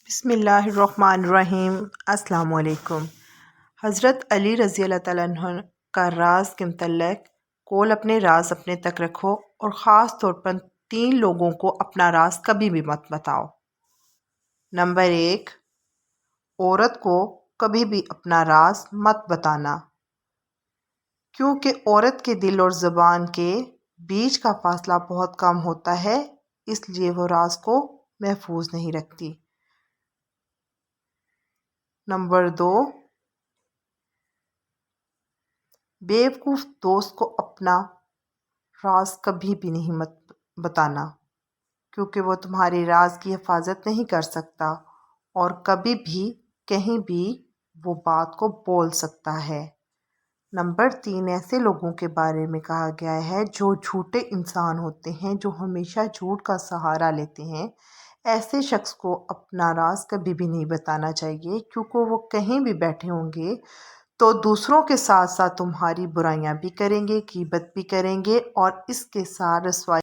بسم اللہ الرحمن الرحیم۔ السلام علیکم۔ حضرت علی رضی اللہ تعالیٰ عنہ کا راز کے متعلق قول اپنے راز اپنے تک رکھو اور خاص طور پر 3 لوگوں کو اپنا راز کبھی بھی مت بتاؤ۔ نمبر 1، عورت کو کبھی بھی اپنا راز مت بتانا، کیونکہ عورت کے دل اور زبان کے بیچ کا فاصلہ بہت کم ہوتا ہے، اس لیے وہ راز کو محفوظ نہیں رکھتی۔ نمبر 2، بیوقوف دوست کو اپنا راز کبھی بھی نہیں مت بتانا، کیونکہ وہ تمہارے راز کی حفاظت نہیں کر سکتا اور کبھی بھی کہیں بھی وہ بات کو بول سکتا ہے۔ نمبر 3، ایسے لوگوں کے بارے میں کہا گیا ہے جو جھوٹے انسان ہوتے ہیں، جو ہمیشہ جھوٹ کا سہارا لیتے ہیں۔ ایسے شخص کو اپنا راز کبھی بھی نہیں بتانا چاہیے، کیونکہ وہ کہیں بھی بیٹھے ہوں گے تو دوسروں کے ساتھ ساتھ تمہاری برائیاں بھی کریں گے، غیبت بھی کریں گے اور اس کے ساتھ رسوائی